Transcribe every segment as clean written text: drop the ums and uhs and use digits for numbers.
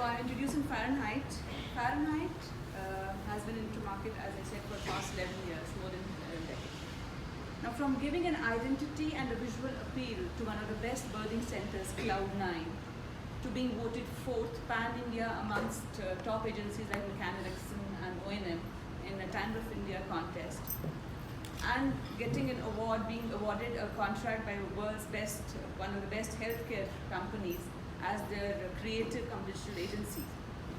I'm introducing Fahrenheit. Fahrenheit has been into market, as I said, for the past 11 years, more than a decade. Now, from giving an identity and a visual appeal to one of the best birthing centers, Cloud9, to being voted fourth pan-India amongst top agencies like McCann Erickson and O&M in a Time of India contest, and getting an award, being awarded a contract by world's best, one of the best healthcare companies as their creative digital agency.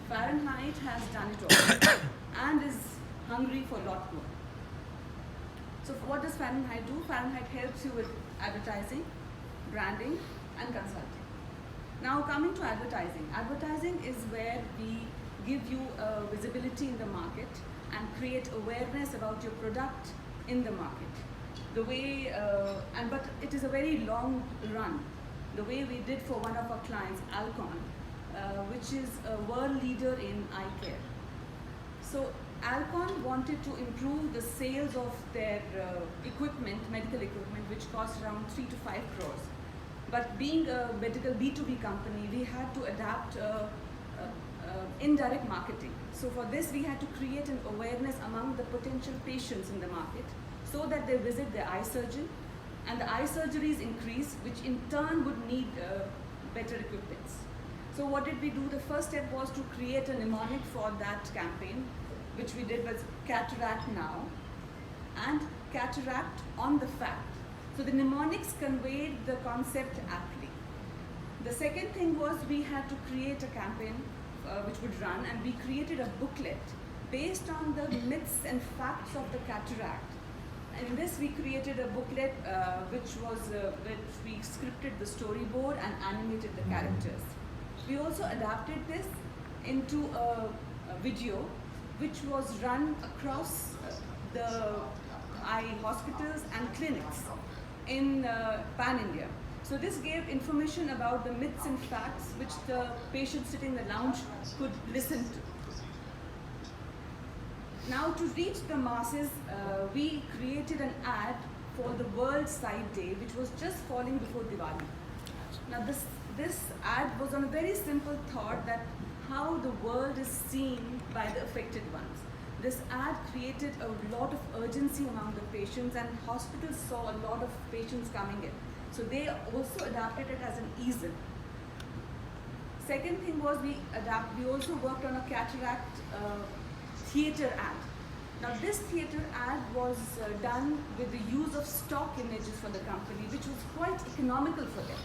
Fahrenheit has done it all and is hungry for a lot more. So what does Fahrenheit do? Fahrenheit helps you with advertising, branding and consulting. Now coming to advertising. Advertising is where we give you visibility in the market and create awareness about your product in the market. The way, but it is a very long run. The way we did for one of our clients, Alcon, which is a world leader in eye care. So Alcon wanted to improve the sales of their equipment, medical equipment, which cost around 3 to 5 crores. But being a medical B2B company, we had to adapt indirect marketing. So for this, we had to create an awareness among the potential patients in the market so that they visit their eye surgeon, and the eye surgeries increase, which in turn would need better equipment. So what did we do? The first step was to create a mnemonic for that campaign, which we did was Cataract Now and Cataract on the Fact. So the mnemonics conveyed the concept aptly. The second thing was we had to create a campaign which would run, and we created a booklet based on the myths and facts of the cataract. And in this we created a booklet which we scripted the storyboard and animated the characters. We also adapted this into a video which was run across the eye hospitals and clinics in pan-India. So this gave information about the myths and facts which the patients sitting in the lounge could listen to. Now to reach the masses, we created an ad for the World Sight Day, which was just falling before Diwali. Now this ad was on a very simple thought that how the world is seen by the affected ones. This ad created a lot of urgency among the patients, and hospitals saw a lot of patients coming in. So they also adapted it as an easel. Second thing was we also worked on a cataract theatre ad. Now this theatre ad was done with the use of stock images for the company, which was quite economical for them.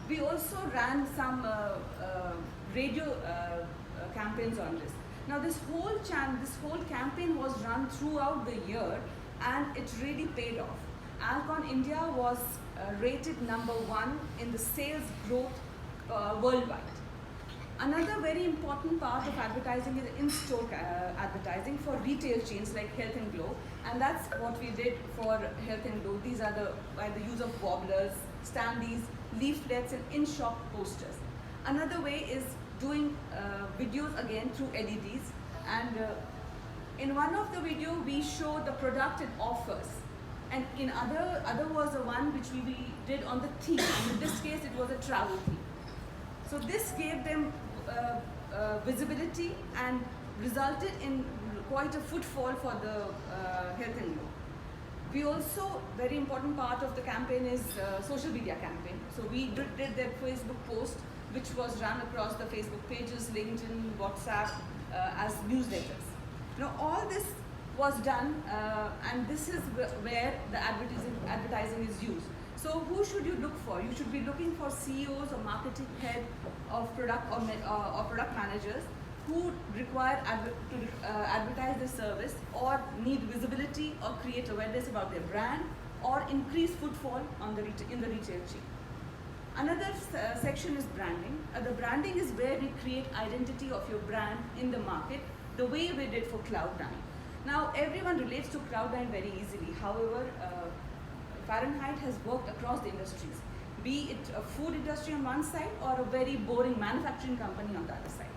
We also ran some radio campaigns on this. Now this whole campaign was run throughout the year, and it really paid off. Alcon India was rated #1 in the sales growth worldwide. Another very important part of advertising is in-store advertising for retail chains like Health and Glow, and that's what we did for Health and Glow. These are by the use of wobblers, standees, leaflets, and in-shop posters. Another way is doing videos again through LEDs, and in one of the video we show the product and offers, and in other was the one which we did on the theme, and in this case it was a travel theme. So this gave them visibility and resulted in quite a footfall for the Health and Glow. We also, very important part of the campaign is social media campaign. So we did their Facebook post, which was run across the Facebook pages, LinkedIn, WhatsApp, as newsletters. Now all this was done, and this is where the advertising is used. So who should you look for? You should be looking for CEOs or marketing head of product or product managers who require to advertise their service, or need visibility or create awareness about their brand, or increase footfall in the retail chain. Another section is branding. The branding is where we create identity of your brand in the market, the way we did for Cloud9. Now everyone relates to Cloud9 very easily. However, Fahrenheit has worked across the industries, be it a food industry on one side or a very boring manufacturing company on the other side.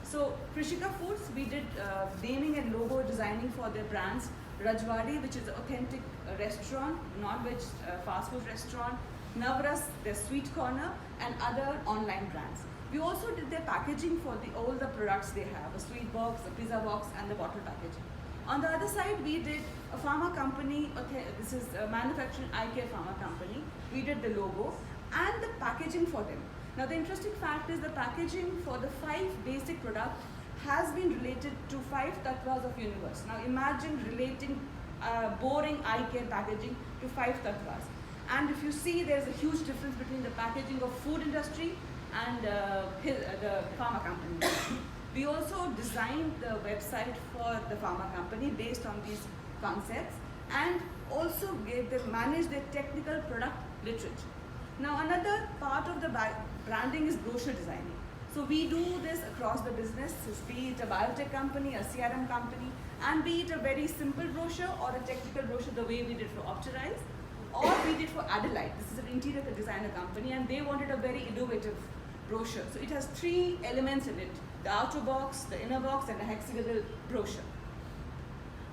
So Krishika Foods, we did naming and logo designing for their brands Rajwadi, which is an authentic restaurant, non-veg fast food restaurant, Navras, their sweet corner, and other online brands. We also did their packaging for all the products they have, a sweet box, a pizza box, and the bottle packaging. On the other side, we did a pharma company, this is a manufacturing eye care pharma company. We did the logo and the packaging for them. Now the interesting fact is the packaging for the 5 basic products has been related to 5 tattvas of universe. Now imagine relating boring eye care packaging to 5 tattvas. And if you see, there's a huge difference between the packaging of food industry and the pharma company. We also designed the website for the pharma company based on these concepts and also managed their technical product literature. Now another part of the branding is brochure designing. So we do this across the business, be it a biotech company, a CRM company, and be it a very simple brochure or a technical brochure the way we did for Optirize, or we did for Adelaide. This is an interior designer company and they wanted a very innovative brochure. So it has 3 elements in it: the outer box, the inner box, and a hexagonal brochure.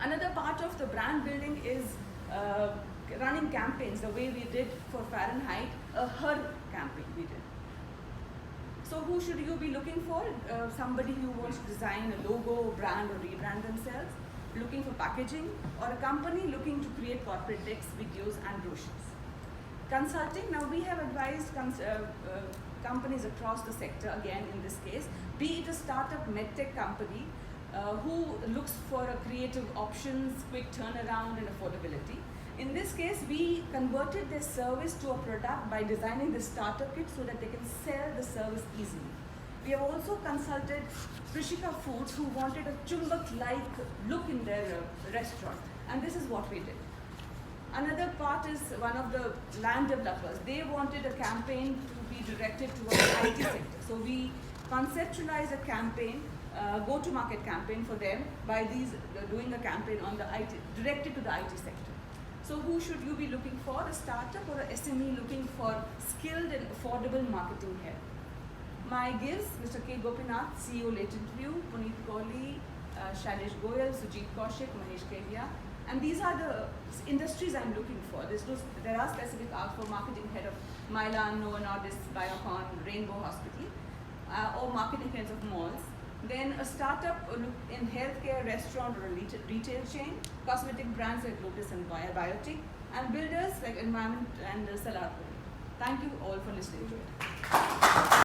Another part of the brand building is running campaigns the way we did for Fahrenheit, a Her campaign we did. So who should you be looking for? Somebody who wants to design a logo, brand, or rebrand themselves, looking for packaging, or a company looking to create corporate decks, videos, and brochures. Consulting, now we have advised companies across the sector, again in this case, be it a startup medtech company who looks for a creative options, quick turnaround, and affordability. In this case, we converted their service to a product by designing the starter kit so that they can sell the service easily. We have also consulted Prishika Foods, who wanted a chumbak-like look in their restaurant, and this is what we did. Another part is one of the land developers. They wanted a campaign to be directed towards the IT sector. So we conceptualized a campaign, go-to-market campaign for them by doing a campaign on the IT, directed to the IT sector. So who should you be looking for? A startup or a SME looking for skilled and affordable marketing help? My guests, Mr. K. Gopinath, CEO Latent View, Puneet Kohli, Shailesh Goyal, Sujit Kaushik, Mahesh Kedia. And these are the industries I'm looking for. There are specific asked for marketing head of Mylan, Novo Nordisk, Biocon, Rainbow Hospital, or marketing heads of malls. Then a startup in healthcare, restaurant, or a retail chain, cosmetic brands like Lotus and Biotic, and builders like Environment and Solar. Thank you all for listening to it.